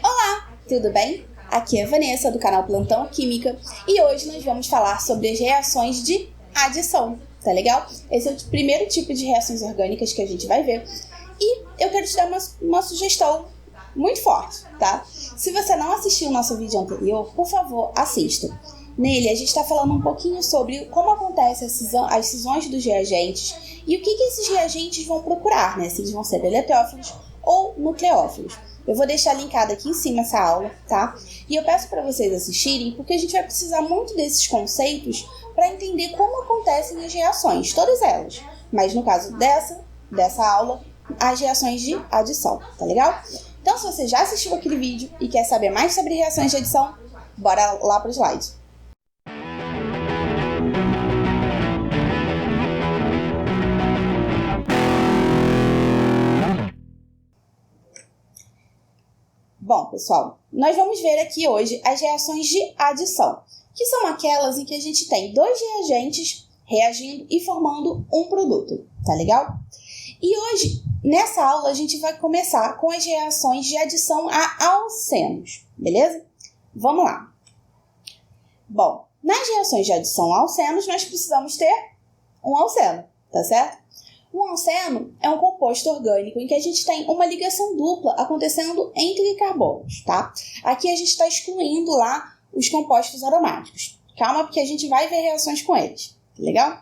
Olá, tudo bem? Aqui é a Vanessa do canal Plantão Química e hoje nós vamos falar sobre as reações de adição, tá legal? Esse é o primeiro tipo de reações orgânicas que a gente vai ver e eu quero te dar uma sugestão muito forte, tá? Se você não assistiu o nosso vídeo anterior, por favor, assista. Nele a gente está falando um pouquinho sobre como acontece as cisões dos reagentes e o que esses reagentes vão procurar, né? Se eles vão ser eletrófilos ou nucleófilos. Eu vou deixar linkado aqui em cima essa aula, tá? E eu peço para vocês assistirem, porque a gente vai precisar muito desses conceitos para entender como acontecem as reações, todas elas. Mas no caso dessa aula, as reações de adição, tá legal? Então, se você já assistiu aquele vídeo e quer saber mais sobre reações de adição, bora lá pro slide. Bom, pessoal, nós vamos ver aqui hoje as reações de adição, que são aquelas em que a gente tem dois reagentes reagindo e formando um produto, tá legal? E hoje, nessa aula, a gente vai começar com as reações de adição a alcenos, beleza? Vamos lá. Bom, nas reações de adição a alcenos, nós precisamos ter um alceno, tá certo? Um alceno é um composto orgânico em que a gente tem uma ligação dupla acontecendo entre carbonos, tá? Aqui a gente está excluindo lá os compostos aromáticos. Calma, porque a gente vai ver reações com eles, tá legal?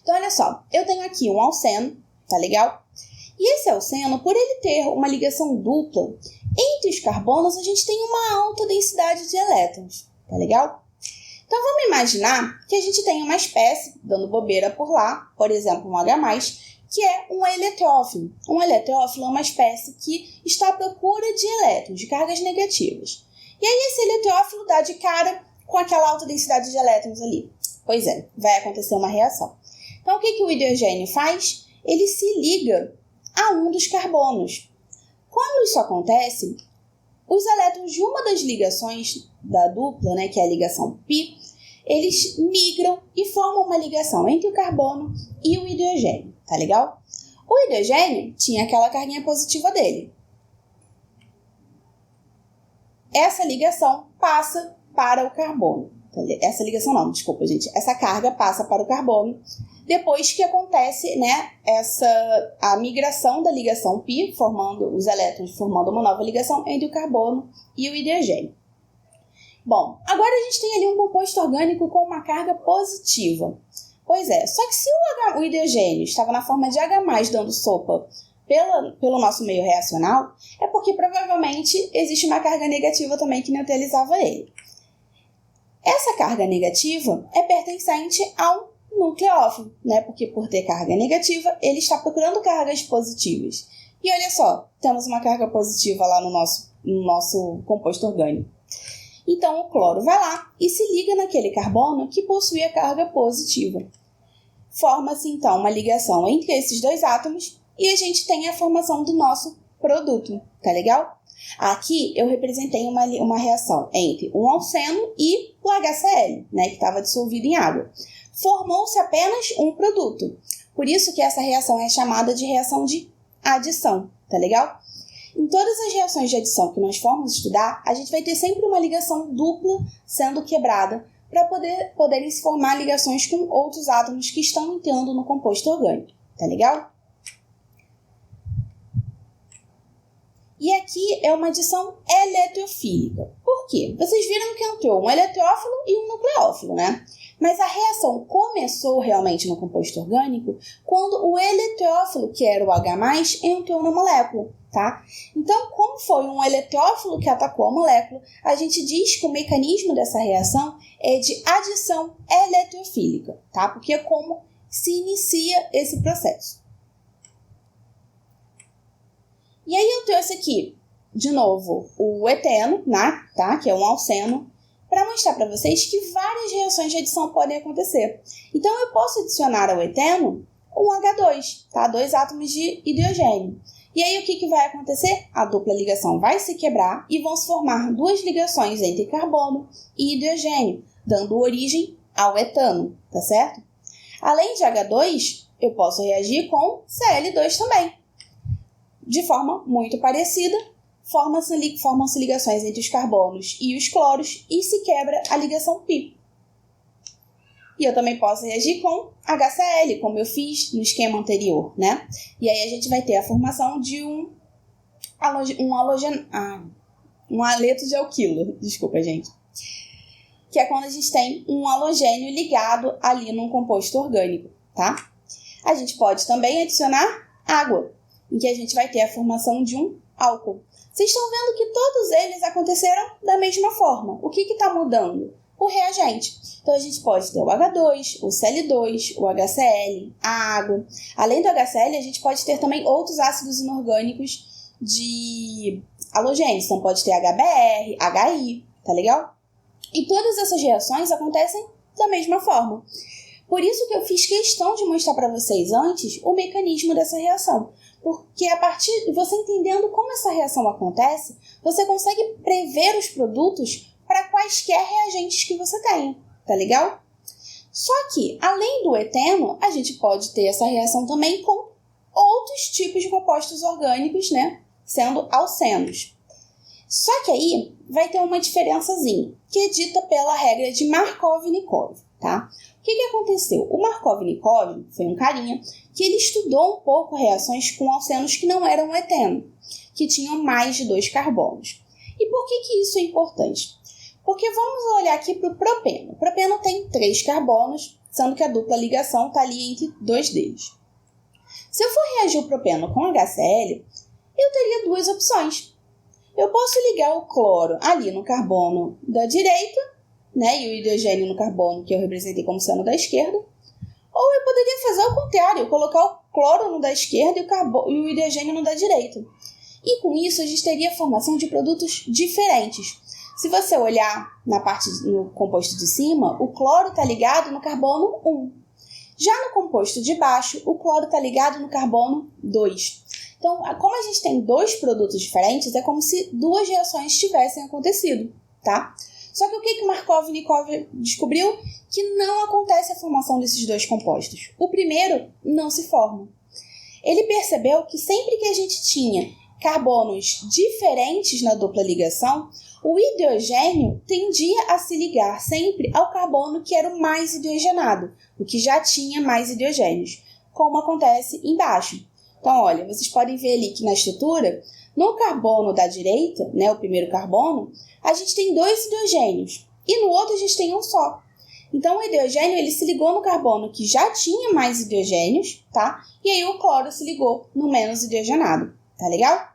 Então, olha só, eu tenho aqui um alceno, tá legal? E esse alceno, por ele ter uma ligação dupla entre os carbonos, a gente tem uma alta densidade de elétrons, tá legal? Então, vamos imaginar que a gente tem uma espécie, dando bobeira por lá, por exemplo, um H+, que é um eletrófilo. Um eletrófilo é uma espécie que está à procura de elétrons, de cargas negativas. E aí, esse eletrófilo dá de cara com aquela alta densidade de elétrons ali. Pois é, vai acontecer uma reação. Então, o que o hidrogênio faz? Ele se liga a um dos carbonos. Quando isso acontece, os elétrons de uma das ligações da dupla, né, que é a ligação π, eles migram e formam uma ligação entre o carbono e o hidrogênio, tá legal? O hidrogênio tinha aquela carguinha positiva dele. Essa ligação passa para o carbono. Essa ligação não, desculpa, gente. Essa carga passa para o carbono depois que acontece, né, a migração da ligação π, formando os elétrons, formando uma nova ligação entre o carbono e o hidrogênio. Bom, agora a gente tem ali um composto orgânico com uma carga positiva. Pois é, só que se o hidrogênio estava na forma de H+, dando sopa pelo nosso meio reacional, é porque provavelmente existe uma carga negativa também que neutralizava ele. Essa carga negativa é pertencente ao nucleófilo, né? Porque por ter carga negativa, ele está procurando cargas positivas. E olha só, temos uma carga positiva lá no nosso composto orgânico. Então, o cloro vai lá e se liga naquele carbono que possui a carga positiva. Forma-se, então, uma ligação entre esses dois átomos e a gente tem a formação do nosso produto, tá legal? Aqui eu representei uma reação entre um alceno e o HCl, né, que estava dissolvido em água. Formou-se apenas um produto. Por isso que essa reação é chamada de reação de adição, tá legal? Em todas as reações de adição que nós formos estudar, a gente vai ter sempre uma ligação dupla sendo quebrada para poderem se formar ligações com outros átomos que estão entrando no composto orgânico, tá legal? E aqui é uma adição eletrofílica. Por quê? Vocês viram que entrou um eletrófilo e um nucleófilo, né? Mas a reação começou realmente no composto orgânico quando o eletrófilo, que era o H+, entrou na molécula, tá? Então, como foi um eletrófilo que atacou a molécula, a gente diz que o mecanismo dessa reação é de adição eletrofílica, tá? Porque é como se inicia esse processo. E aí eu trouxe aqui, de novo, o eteno, né, tá? Que é um alceno, para mostrar para vocês que várias reações de adição podem acontecer. Então, eu posso adicionar ao eteno um H2, tá? 2 átomos de hidrogênio. E aí, o que vai acontecer? A dupla ligação vai se quebrar e vão se formar 2 ligações entre carbono e hidrogênio, dando origem ao etano, tá certo? Além de H2, eu posso reagir com Cl2 também. De forma muito parecida, formam-se ligações entre os carbonos e os cloros e se quebra a ligação π. E eu também posso reagir com HCl, como eu fiz no esquema anterior, né? E aí a gente vai ter a formação de um haleto de alquilo, desculpa, gente. Que é quando a gente tem um halogênio ligado ali num composto orgânico, tá? A gente pode também adicionar água, em que a gente vai ter a formação de um álcool. Vocês estão vendo que todos eles aconteceram da mesma forma. O que está mudando? O reagente. Então, a gente pode ter o H2, o Cl2, o HCl, a água. Além do HCl, a gente pode ter também outros ácidos inorgânicos de halogênios. Então, pode ter HBr, HI, tá legal? E todas essas reações acontecem da mesma forma. Por isso que eu fiz questão de mostrar para vocês antes o mecanismo dessa reação. Porque a partir de você entendendo como essa reação acontece, você consegue prever os produtos para quaisquer reagentes que você tenha, tá legal? Só que, além do eteno, a gente pode ter essa reação também com outros tipos de compostos orgânicos, né? Sendo alcenos. Só que aí vai ter uma diferençazinha, que é dita pela regra de Markov-Nikov, tá? O que aconteceu? O Markov-Nikov foi um carinha que ele estudou um pouco reações com alcenos que não eram eteno, que tinham mais de 2 carbonos. E por que isso é importante? Porque vamos olhar aqui para o propeno. O propeno tem 3 carbonos, sendo que a dupla ligação está ali entre 2 deles. Se eu for reagir o propeno com HCl, eu teria 2 opções. Eu posso ligar o cloro ali no carbono da direita, né, e o hidrogênio no carbono que eu representei como sendo da esquerda, ou eu poderia fazer ao contrário, colocar o cloro no da esquerda e o hidrogênio no da direita. E com isso a gente teria a formação de produtos diferentes. Se você olhar no composto de cima, o cloro está ligado no carbono 1. Já no composto de baixo, o cloro está ligado no carbono 2. Então, como a gente tem 2 produtos diferentes, é como se 2 reações tivessem acontecido, tá? Só que o que Markov-Nikov descobriu? Que não acontece a formação desses 2 compostos. O primeiro não se forma. Ele percebeu que sempre que a gente tinha carbonos diferentes na dupla ligação, o hidrogênio tendia a se ligar sempre ao carbono que era o mais hidrogenado, o que já tinha mais hidrogênios, como acontece embaixo. Então, olha, vocês podem ver ali que na estrutura, no carbono da direita, né, o primeiro carbono, a gente tem 2 hidrogênios e no outro a gente tem um só. Então, o hidrogênio ele se ligou no carbono que já tinha mais hidrogênios, tá? E aí o cloro se ligou no menos hidrogenado, tá legal?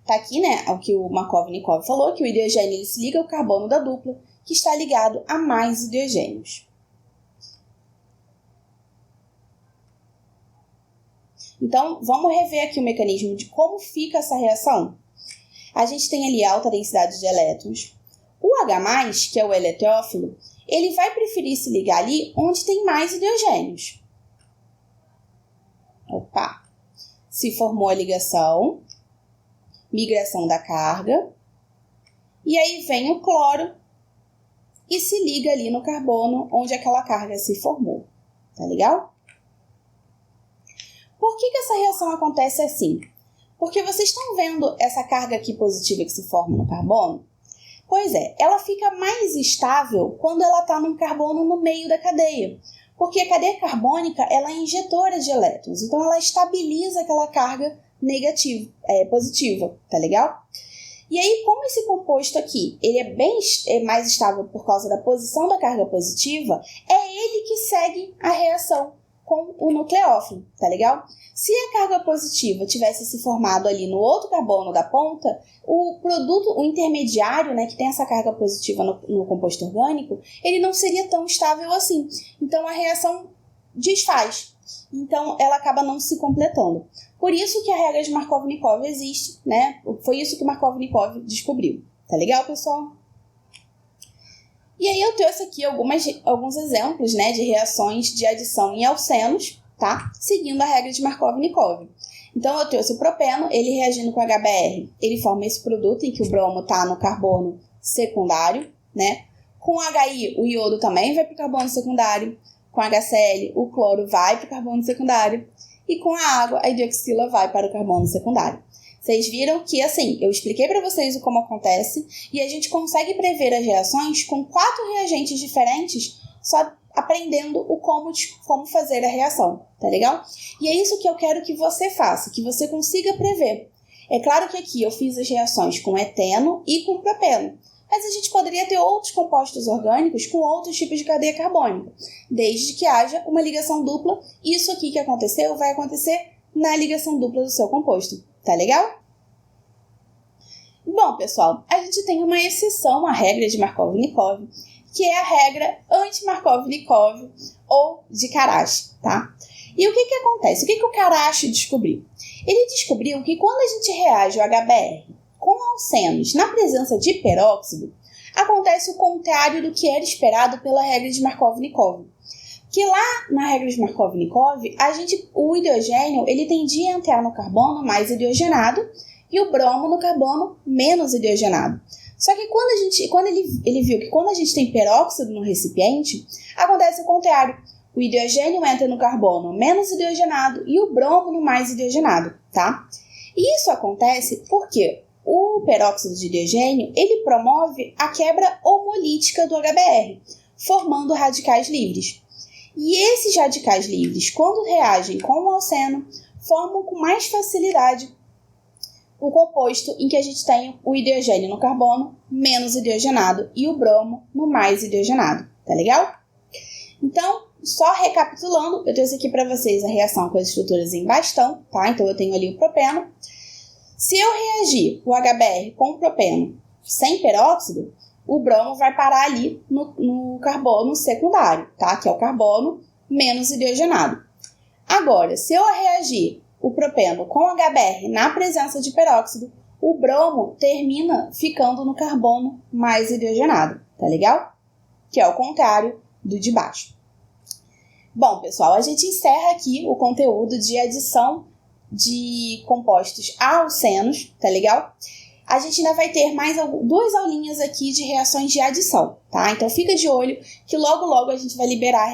Tá aqui, né, o que o Markov-Nikov falou, que o hidrogênio ele se liga ao carbono da dupla, que está ligado a mais hidrogênios. Então, vamos rever aqui o mecanismo de como fica essa reação. A gente tem ali alta densidade de elétrons. O H+, que é o eletrófilo, ele vai preferir se ligar ali onde tem mais hidrogênios. Opa! Se formou a ligação, migração da carga, e aí vem o cloro e se liga ali no carbono onde aquela carga se formou. Tá legal? Por que essa reação acontece assim? Porque vocês estão vendo essa carga aqui positiva que se forma no carbono? Pois é, ela fica mais estável quando ela está num carbono no meio da cadeia. Porque a cadeia carbônica ela é injetora de elétrons, então ela estabiliza aquela carga positiva, tá legal? E aí, como esse composto aqui ele é mais estável por causa da posição da carga positiva, é ele que segue a reação com o nucleófilo, tá legal? Se a carga positiva tivesse se formado ali no outro carbono da ponta, o produto, o intermediário, né, que tem essa carga positiva no composto orgânico, ele não seria tão estável assim. Então, a reação desfaz. Então, ela acaba não se completando. Por isso que a regra de Markov-Nikov existe, né? Foi isso que Markov-Nikov descobriu. Tá legal, pessoal? E aí eu trouxe aqui alguns exemplos, né, de reações de adição em alcenos, tá? Seguindo a regra de Markov-Nikov. Então eu trouxe o propeno, ele reagindo com HBr, ele forma esse produto em que o bromo está no carbono secundário, né? Com HI, o iodo também vai para o carbono secundário. Com HCl, o cloro vai para o carbono secundário. E com a água, a hidroxila vai para o carbono secundário. Vocês viram que, assim, eu expliquei para vocês como acontece e a gente consegue prever as reações com 4 reagentes diferentes, só aprendendo o como fazer a reação, tá legal? E é isso que eu quero que você faça, que você consiga prever. É claro que aqui eu fiz as reações com eteno e com propeno, mas a gente poderia ter outros compostos orgânicos com outros tipos de cadeia carbônica, desde que haja uma ligação dupla. Isso aqui que aconteceu vai acontecer na ligação dupla do seu composto. Tá legal? Bom, pessoal, a gente tem uma exceção à regra de Markov-Nikov, que é a regra anti-Markov-Nikov ou de Karash, tá? E o que acontece? O que o Karash descobriu? Ele descobriu que quando a gente reage o HBr com alcenos na presença de peróxido, acontece o contrário do que era esperado pela regra de Markov-Nikov. Que lá na regra de Markov-Nikov, o hidrogênio ele tendia a entrar no carbono mais hidrogenado e o bromo no carbono menos hidrogenado. Só que quando ele viu que quando a gente tem peróxido no recipiente, acontece o contrário. O hidrogênio entra no carbono menos hidrogenado e o bromo no mais hidrogenado, tá? E isso acontece porque o peróxido de hidrogênio ele promove a quebra homolítica do HBr, formando radicais livres. E esses radicais livres, quando reagem com o alceno, formam com mais facilidade o composto em que a gente tem o hidrogênio no carbono menos hidrogenado e o bromo no mais hidrogenado. Tá legal? Então, só recapitulando, eu trouxe aqui para vocês a reação com as estruturas em bastão, tá? Então, eu tenho ali o propeno. Se eu reagir o HBr com o propeno sem peróxido, o bromo vai parar ali no carbono secundário, tá? Que é o carbono menos hidrogenado. Agora, se eu reagir o propeno com HBr na presença de peróxido, o bromo termina ficando no carbono mais hidrogenado, tá legal? Que é o contrário do de baixo. Bom, pessoal, a gente encerra aqui o conteúdo de adição de compostos a alcenos, tá legal? A gente ainda vai ter mais 2 aulinhas aqui de reações de adição, tá? Então fica de olho que logo a gente vai liberar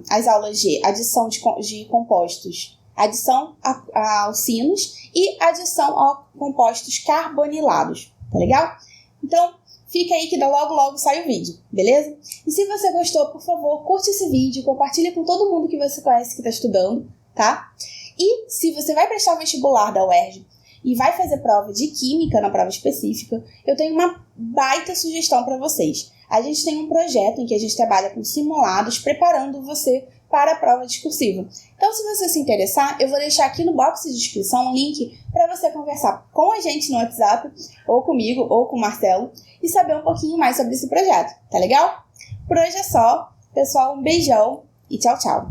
as aulas de adição de compostos, adição a alcinos e adição a compostos carbonilados, tá legal? Então fica aí que logo sai o vídeo, beleza? E se você gostou, por favor, curte esse vídeo, compartilha com todo mundo que você conhece que está estudando, tá? E se você vai prestar o vestibular da UERJ e vai fazer prova de química na prova específica, eu tenho uma baita sugestão para vocês. A gente tem um projeto em que a gente trabalha com simulados, preparando você para a prova discursiva. Então, se você se interessar, eu vou deixar aqui no box de descrição um link para você conversar com a gente no WhatsApp, ou comigo, ou com o Marcelo, e saber um pouquinho mais sobre esse projeto, tá legal? Por hoje é só. Pessoal, um beijão e tchau, tchau!